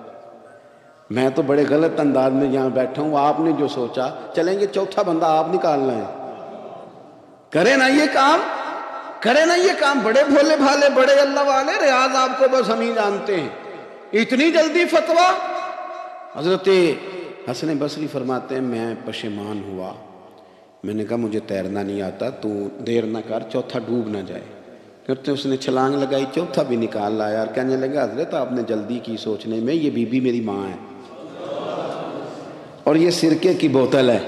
میں تو بڑے غلط انداز میں یہاں بیٹھا ہوں، آپ نے جو سوچا چلیں گے چوتھا بندہ آپ نکالنا ہے، کرے نا یہ کام، کرے نا یہ کام۔ بڑے بھولے بھالے، بڑے اللہ والے، ریاض آپ کو بس ہم ہی جانتے ہیں، اتنی جلدی فتویٰ۔ حضرت حسن بصری فرماتے ہیں میں پشیمان ہوا، میں نے کہا مجھے تیرنا نہیں آتا، تو دیر نہ کر، چوتھا ڈوب نہ جائے۔ کرتے اس نے چھلانگ لگائی، چوتھا بھی نکال لایا، اور کہنے لگا حضرت آپ نے جلدی کی سوچنے میں، یہ بی بی میری ماں ہے اور یہ سرکے کی بوتل ہے۔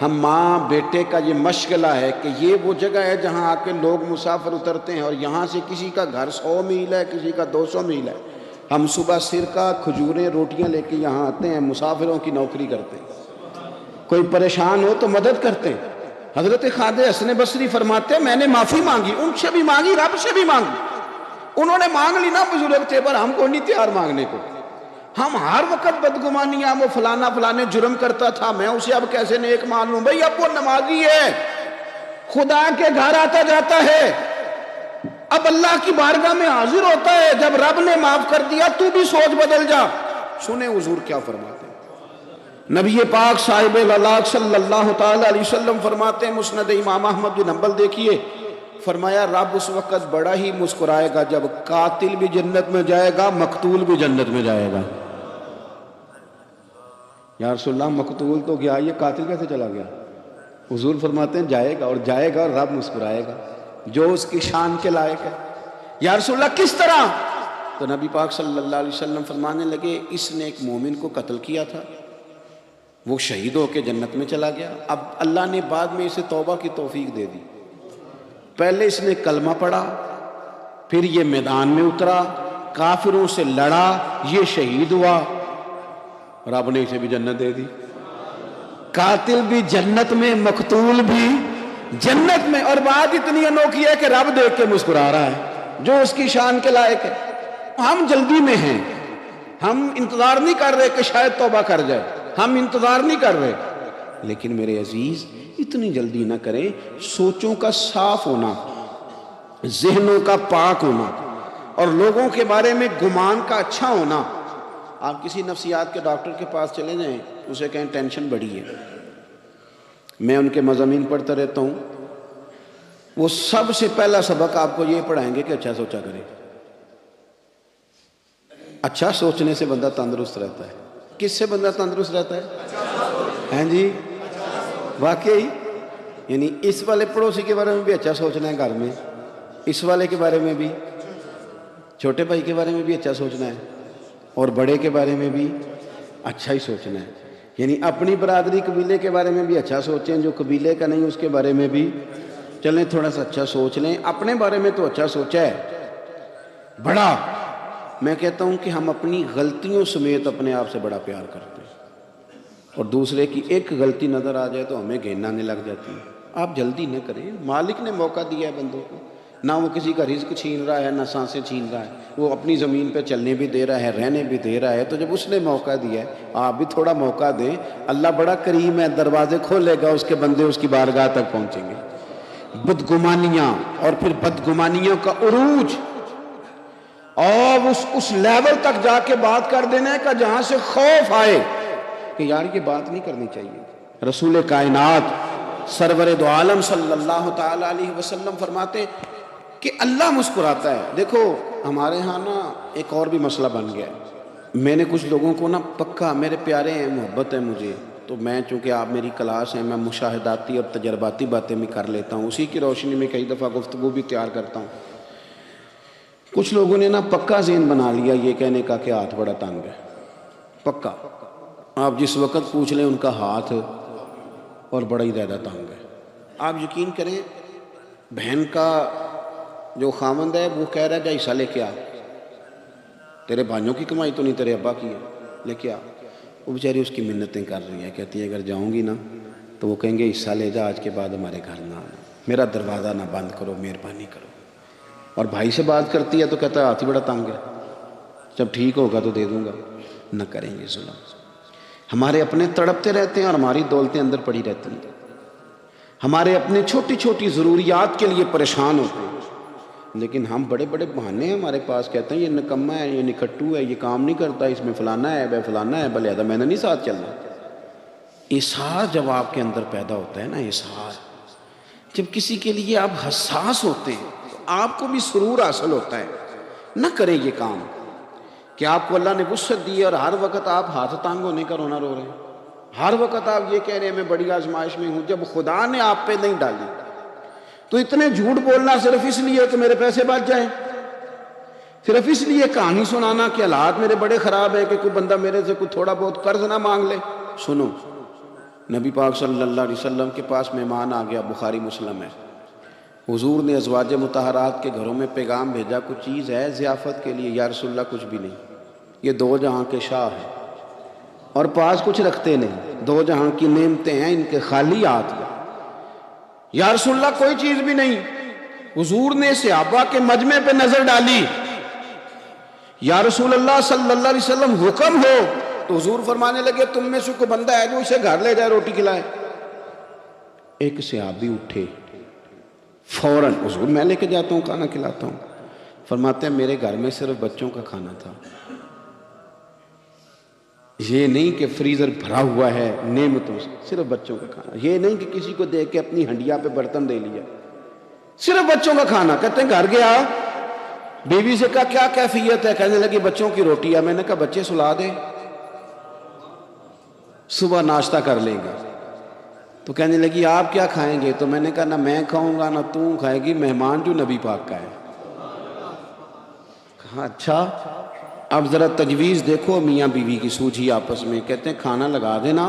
ہم ماں بیٹے کا یہ مشغلہ ہے کہ یہ وہ جگہ ہے جہاں آ کے لوگ مسافر اترتے ہیں، اور یہاں سے کسی کا گھر 100 میل ہے، کسی کا 200 میل ہے۔ ہم صبح سرکہ، کھجوریں، روٹیاں لے کے یہاں آتے ہیں، مسافروں کی نوکری کرتے ہیں، کوئی پریشان ہو تو مدد کرتے ہیں۔ حضرت خواجہ حسن بصری فرماتے ہیں میں نے معافی مانگی، ان سے بھی مانگی، رب سے بھی مانگی۔ انہوں نے مانگ لی نا بزرگ تھے، پر ہم کو نہیں تیار مانگنے کو۔ ہم ہر وقت بدگمانیاں، وہ فلانا فلانے جرم کرتا تھا، میں اسے اب کیسے نیک مان لوں؟ بھئی اب وہ نمازی ہے، خدا کے گھر آتا جاتا ہے، اب اللہ کی بارگاہ میں حاضر ہوتا ہے، جب رب نے معاف کر دیا تو بھی سوچ بدل جا۔ سنیں حضور کیا فرماتے ہیں، نبی پاک صاحب العلاق صلی اللہ تعالی علیہ وسلم فرماتے ہیں، مسند امام احمد بن حنبل دیکھیے، فرمایا رب اس وقت بڑا ہی مسکرائے گا جب قاتل بھی جنت میں جائے گا، مقتول بھی جنت میں جائے گا۔ یا رسول اللہ مقتول تو گیا، یہ قاتل کیسے چلا گیا؟ حضور فرماتے ہیں جائے گا، اور جائے گا اور رب مسکرائے گا، جو اس کی شان کے لائق ہے۔ یا رسول اللہ کس طرح؟ تو نبی پاک صلی اللہ علیہ وسلم فرمانے لگے اس نے ایک مومن کو قتل کیا تھا، وہ شہید ہو کے جنت میں چلا گیا، اب اللہ نے بعد میں اسے توبہ کی توفیق دے دی۔ پہلے اس نے کلمہ پڑھا، پھر یہ میدان میں اترا، کافروں سے لڑا، یہ شہید ہوا، رب نے اسے بھی جنت دے دی۔ قاتل بھی جنت میں، مقتول بھی جنت میں، اور بات اتنی انوکھی ہے کہ رب دیکھ کے مسکرا رہا ہے، جو اس کی شان کے لائق ہے۔ ہم جلدی میں ہیں، ہم انتظار نہیں کر رہے کہ شاید توبہ کر جائے، ہم انتظار نہیں کر رہے، لیکن میرے عزیز اتنی جلدی نہ کریں۔ سوچوں کا صاف ہونا، ذہنوں کا پاک ہونا، اور لوگوں کے بارے میں گمان کا اچھا ہونا۔ آپ کسی نفسیات کے ڈاکٹر کے پاس چلے جائیں، اسے کہیں ٹینشن بڑھی ہے، میں ان کے مضامین پڑھتا رہتا ہوں، وہ سب سے پہلا سبق آپ کو یہ پڑھائیں گے کہ اچھا سوچا کریں۔ اچھا سوچنے سے بندہ تندرست رہتا ہے۔ کس سے بندہ تندرست رہتا ہے؟ ہیں جی واقعی، یعنی اس والے پڑوسی کے بارے میں بھی اچھا سوچنا ہے گھر میں، اس والے کے بارے میں بھی، چھوٹے بھائی کے بارے میں بھی اچھا سوچنا ہے، اور بڑے کے بارے میں بھی اچھا ہی سوچنا ہے۔ یعنی اپنی برادری قبیلے کے بارے میں بھی اچھا سوچیں، جو قبیلے کا نہیں اس کے بارے میں بھی چلیں تھوڑا سا اچھا سوچ لیں۔ اپنے بارے میں تو اچھا سوچا ہے بڑا، میں کہتا ہوں کہ ہم اپنی غلطیوں سمیت اپنے آپ سے بڑا پیار کرتے ہیں، اور دوسرے کی ایک غلطی نظر آ جائے تو ہمیں گھن آنے لگ جاتی ہے۔ آپ جلدی نہ کریں، مالک نے موقع دیا ہے بندوں کو، نہ وہ کسی کا رزق چھین رہا ہے، نہ سانسیں چھین رہا ہے، وہ اپنی زمین پہ چلنے بھی دے رہا ہے، رہنے بھی دے رہا ہے، تو جب اس نے موقع دیا ہے آپ بھی تھوڑا موقع دیں۔ اللہ بڑا کریم ہے، دروازے کھولے گا، اس کے بندے اس کی بارگاہ تک پہنچیں گے۔ بدگمانیاں، اور پھر بدگمانیوں کا عروج، اور اس لیول تک جا کے بات کر دینے کا جہاں سے خوف آئے کہ یار یہ بات نہیں کرنی چاہیے۔ رسول کائنات سرور دو عالم صلی اللہ تعالی علیہ وسلم فرماتے ہیں کہ اللہ مسکراتا ہے۔ دیکھو ہمارے ہاں نا ایک اور بھی مسئلہ بن گیا ہے، میں نے کچھ لوگوں کو نا پکا، میرے پیارے ہیں، محبت ہے مجھے، تو میں چونکہ آپ میری کلاس ہیں، میں مشاہداتی اور تجرباتی باتیں بھی کر لیتا ہوں، اسی کی روشنی میں کئی دفعہ گفتگو بھی تیار کرتا ہوں۔ کچھ لوگوں نے نا پکا ذہن بنا لیا یہ کہنے کا کہ ہاتھ بڑا تنگ ہے، پکا آپ جس وقت پوچھ لیں ان کا ہاتھ اور بڑا ہی زیادہ تنگ ہے. آپ یقین کریں بہن کا جو خامند ہے وہ کہہ رہا ہے جا حصہ لے کے آ, تیرے بھائیوں کی کمائی تو نہیں تیرے ابا کی ہے, لے کے آ. وہ بیچاری اس کی منتیں کر رہی ہیں, کہتی ہے اگر جاؤں گی نا تو وہ کہیں گے حصہ لے جا, آج کے بعد ہمارے گھر نہ آنا, میرا دروازہ نہ بند کرو, مہربانی کرو. اور بھائی سے بات کرتی ہے تو کہتا ہے ہاتھ ہی بڑا تنگ ہے, جب ٹھیک ہوگا تو دے دوں گا. نہ کریں گے ظلم. ہمارے اپنے تڑپتے رہتے ہیں اور ہماری دولتیں اندر پڑی رہتی ہیں. ہمارے اپنے چھوٹی چھوٹی ضروریات کے لیے پریشان ہوتے ہیں, لیکن ہم بڑے بڑے بہانے ہیں ہمارے پاس, کہتے ہیں یہ نکما ہے, یہ نکھٹو ہے, یہ کام نہیں کرتا, اس میں فلانا ہے, بے فلانا ہے, لہذا میں نے نہیں ساتھ چلنا. احساس جب آپ کے اندر پیدا ہوتا ہے نا, احساس, جب کسی کے لیے آپ حساس ہوتے ہیں تو آپ کو بھی سرور حاصل ہوتا ہے. نہ کریں یہ کام کہ آپ کو اللہ نے وسعت دی ہے اور ہر وقت آپ ہاتھ تانگ ہونے کا رونا رو رہے ہیں, ہر وقت آپ یہ کہہ رہے ہیں میں بڑی آزمائش میں ہوں, جب خدا نے آپ پہ نہیں ڈالی. تو اتنے جھوٹ بولنا صرف اس لیے کہ میرے پیسے بچ جائیں, صرف اس لیے کہانی سنانا کہ حالات میرے بڑے خراب ہیں کہ کوئی بندہ میرے سے کوئی تھوڑا بہت قرض نہ مانگ لے. سنو, نبی پاک صلی اللہ علیہ وسلم کے پاس مہمان آ گیا, بخاری مسلم ہے. حضور نے ازواج مطہرات کے گھروں میں پیغام بھیجا, کچھ چیز ہے ضیافت کے لیے؟ یا رسول اللہ کچھ بھی نہیں, یہ دو جہاں کے شاہ ہیں اور پاس کچھ رکھتے نہیں, دو جہاں کی نعمتیں ہیں, ان کے خالی ہاتھ ہیں. یا رسول اللہ کوئی چیز بھی نہیں. حضور نے صحابہ کے مجمع پہ نظر ڈالی, یا رسول اللہ صلی اللہ علیہ وسلم حکم ہو. تو حضور فرمانے لگے تم میں سے کوئی بندہ ہے جو اسے گھر لے جائے روٹی کھلائے. ایک صحابی اٹھے فوراً, حضور میں لے کے جاتا ہوں کھانا کھلاتا ہوں. فرماتے ہیں میرے گھر میں صرف بچوں کا کھانا تھا, یہ نہیں کہ فریزر بھرا ہوا ہے نعمتوں سے, صرف بچوں کا کھانا. یہ نہیں کہ کسی کو دیکھ کے اپنی ہنڈیا پہ برتن دے لیا, صرف بچوں کا کھانا. کہتے ہیں گھر گیا, بیوی سے کہا کیا کیفیت ہے؟ کہنے لگی بچوں کی روٹی ہے. میں نے کہا بچے سلا دے, صبح ناشتہ کر لیں گے. تو کہنے لگی آپ کیا کھائیں گے؟ تو میں نے کہا نہ میں کھاؤں گا نہ تو کھائے گی, مہمان جو نبی پاک کا ہے. کہا اچھا, اب ذرا تجویز دیکھو میاں بیوی کی سوجھی آپس میں. کہتے ہیں کھانا لگا دینا,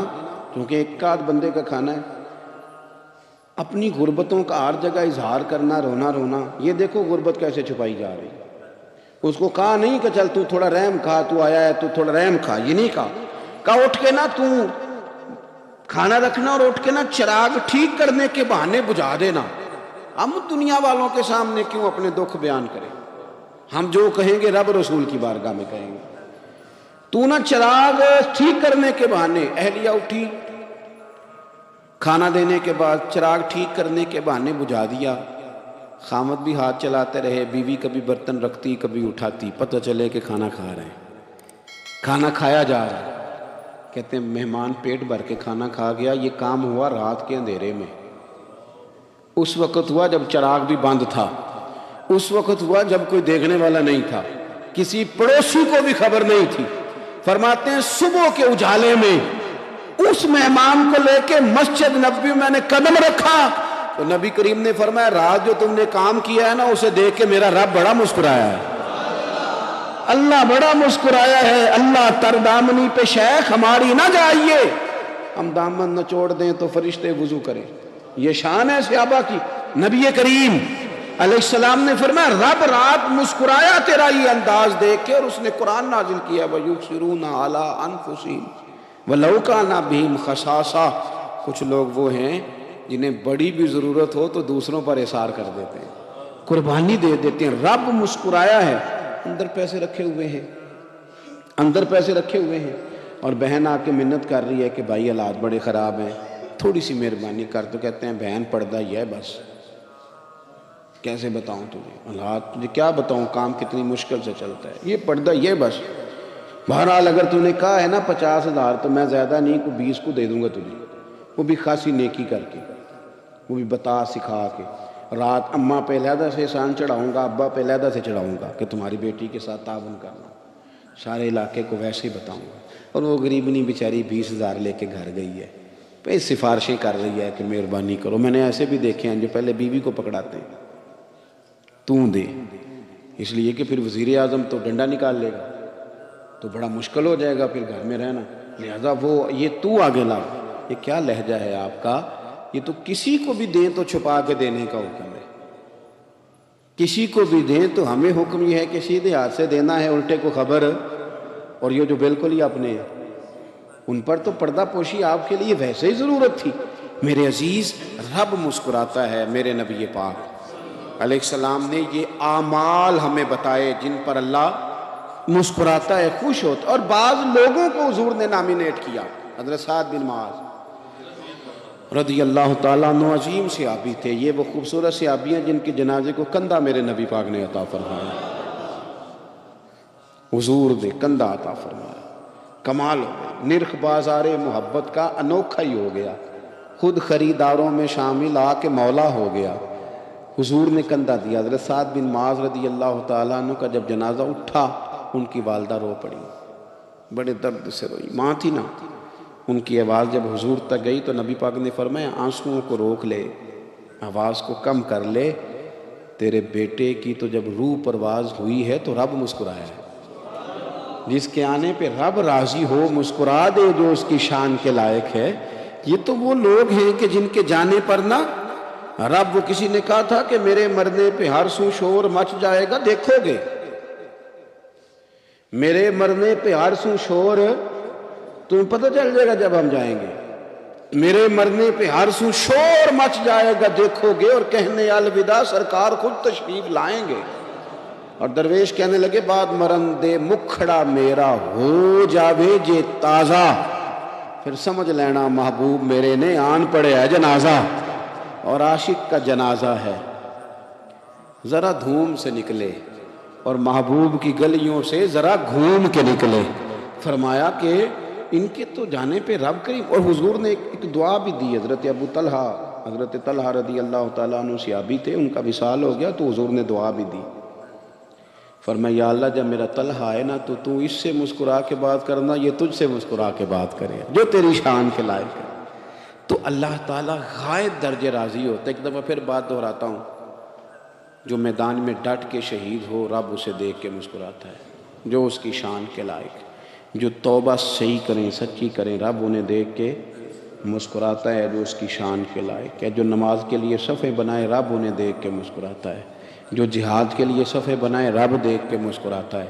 کیونکہ ایک آدھ بندے کا کھانا ہے. اپنی غربتوں کا ہر جگہ اظہار کرنا, رونا رونا. یہ دیکھو غربت کیسے چھپائی جا رہی. اس کو کہا نہیں کہ چل تو تھوڑا رحم کھا, تو آیا ہے تو تھوڑا رحم کھا, یہ نہیں کہا. کہا اٹھ کے نا تو کھانا رکھنا اور اٹھ کے نا چراغ ٹھیک کرنے کے بہانے بجھا دینا. ہم دنیا والوں کے سامنے کیوں اپنے دکھ بیان کریں؟ ہم جو کہیں گے رب رسول کی بارگاہ میں کہیں گے. تو نا چراغ ٹھیک کرنے کے بہانے. اہلیہ اٹھی, کھانا دینے کے بعد چراغ ٹھیک کرنے کے بہانے بجھا دیا. خامد بھی ہاتھ چلاتے رہے, بیوی کبھی برتن رکھتی کبھی اٹھاتی, پتہ چلے کہ کھانا کھا رہے ہیں. کھانا کھایا جا رہا ہے. کہتے ہیں مہمان پیٹ بھر کے کھانا کھا گیا. یہ کام ہوا رات کے اندھیرے میں, اس وقت ہوا جب چراغ بھی بند تھا, اس وقت ہوا جب کوئی دیکھنے والا نہیں تھا, کسی پڑوسی کو بھی خبر نہیں تھی. فرماتے ہیں صبح کے اجالے میں اس مہمان کو لے کے مسجد نبوی میں نے قدم رکھا تو نبی کریم نے فرمایا رات جو تم نے کام کیا ہے نا اسے دیکھ کے میرا رب بڑا مسکرایا ہے, اللہ بڑا مسکرایا ہے. اللہ تر دامنی پہ شیخ ہماری نہ جائیے, ہم دامن نہ چھوڑ دیں تو فرشتے وضو کریں. یہ شان ہے صحابہ کی. نبی کریم علیہ السلام نے فرمایا رب رات مسکرایا تیرا یہ انداز دیکھ کے, اور اس نے قرآن نازل کیا وَيُبْصِرُونَ عَلَىٰ أَنفُسِهِمْ وَلَوْ كَانَ بِهِمْ خَصَاصَةٌ. کچھ لوگ وہ ہیں جنہیں بڑی بھی ضرورت ہو تو دوسروں پر اثار کر دیتے ہیں, قربانی دے دیتے ہیں. رب مسکرایا ہے. اندر پیسے رکھے ہوئے ہیں, اندر پیسے رکھے ہوئے ہیں, اور بہن آ کے منت کر رہی ہے کہ بھائی حالات بڑے خراب ہیں, تھوڑی سی مہربانی کر. تو کہتے ہیں بہن پردہ یہ ہے بس, کیسے بتاؤں تجھے حالات, تجھے کیا بتاؤں کام کتنی مشکل سے چلتا ہے, یہ پردہ یہ بس. بہرحال اگر تو نے کہا ہے نا 50,000 تو میں زیادہ نہیں کو 20 کو دے دوں گا تجھے, وہ بھی خاصی نیکی کر کے, وہ بھی بتا سکھا کے. رات اماں پہ علیحدہ سے احسان چڑھاؤں گا, ابا پہ علیحدہ سے چڑھاؤں گا کہ تمہاری بیٹی کے ساتھ تعاون کرنا, سارے علاقے کو ویسے ہی بتاؤں گا. اور وہ غریبنی بیچاری 20,000 لے کے گھر گئی ہے, پہ سفارشیں کر رہی ہے کہ مہربانی کرو. میں نے ایسے بھی دیکھے ہیں جو پہلے بیوی کو پکڑاتے ہیں تو دے, اس لیے کہ پھر وزیر اعظم تو ڈنڈا نکال لے گا تو بڑا مشکل ہو جائے گا پھر گھر میں رہنا. لہذا وہ یہ تو آگے لا، یہ کیا لہجہ ہے آپ کا؟ یہ تو کسی کو بھی دیں تو چھپا کے دینے کا حکم ہے، کسی کو بھی دیں تو ہمیں حکم یہ ہے کہ سیدھے ہاتھ سے دینا ہے، الٹے کو خبر۔ اور یہ جو بالکل ہی اپنے ہیں، ان پر تو پردہ پوشی آپ کے لیے ویسے ہی ضرورت تھی۔ میرے عزیز، رب مسکراتا ہے، میرے نبی پاک علیہ السلام نے یہ اعمال ہمیں بتائے جن پر اللہ مسکراتا ہے، خوش ہوتا ہے۔ اور بعض لوگوں کو حضور نے نامینیٹ کیا، حضرت سعد بن معاذ رضی اللہ تعالیٰ عنہ عظیم صحابی تھے، یہ وہ خوبصورت صحابی ہیں جن کے جنازے کو کندھا میرے نبی پاک نے عطا فرمایا، حضور نے کندھا عطا فرمایا۔ کمال ہو گیا، نرخ بازار محبت کا انوکھا ہی ہو گیا، خود خریداروں میں شامل آ کے مولا ہو گیا، حضور نے کندھا دیا۔ حضرت سعد بن معاذ رضی اللہ تعالیٰ عنہ کا جب جنازہ اٹھا، ان کی والدہ رو پڑی، بڑے درد سے روئی، ماں تھی نا، ان کی آواز جب حضور تک گئی تو نبی پاک نے فرمایا آنسوؤں کو روک لے، آواز کو کم کر لے، تیرے بیٹے کی تو جب روح پرواز ہوئی ہے تو رب مسکرایا ہے، جس کے آنے پہ رب راضی ہو مسکرا دے جو اس کی شان کے لائق ہے۔ یہ تو وہ لوگ ہیں کہ جن کے جانے پر نا رب، وہ کسی نے کہا تھا کہ میرے مرنے پہ ہر سو شور مچ جائے گا، دیکھو گے میرے مرنے پہ ہر سو شور، تمہیں پتہ چل جائے گا جب ہم جائیں گے، میرے مرنے پہ ہر سو شور مچ جائے گا، دیکھو گے، اور کہنے الوداع سرکار خود تشریف لائیں گے۔ اور درویش کہنے لگے بعد مرندے مکھڑا میرا ہو جاوے جے تازہ، پھر سمجھ لینا محبوب میرے نے آن پڑے ہے جنازہ، اور عاشق کا جنازہ ہے، ذرا دھوم سے نکلے اور محبوب کی گلیوں سے ذرا گھوم کے نکلے۔ فرمایا کہ ان کے تو جانے پہ رب کریم، اور حضور نے ایک دعا بھی دی۔ حضرت ابو طلحہ، حضرت طلحہ رضی اللہ تعالیٰ عنہ صحابی تھے، ان کا وصال ہو گیا تو حضور نے دعا بھی دی، فرمایا یا اللہ جب میرا طلحہ ہے نا تو اس سے مسکرا کے بات کرنا، یہ تجھ سے مسکرا کے بات کرے جو تیری شان کے لائق ہے۔ تو اللہ تعالیٰ غائب درجے راضی ہوتا ہے۔ ایک دفعہ پھر بات دہراتا ہوں، جو میدان میں ڈٹ کے شہید ہو رب اسے دیکھ کے مسکراتا ہے، جو اس کی شان کے لائق ہے۔ جو توبہ صحیح کریں، سچی کریں، رب انہیں دیکھ کے مسکراتا ہے جو اس کی شان کے لائق ہے۔ جو نماز کے لیے صفیں بنائے رب انہیں دیکھ کے مسکراتا ہے، جو جہاد کے لیے صفیں بنائے رب دیکھ کے مسکراتا ہے۔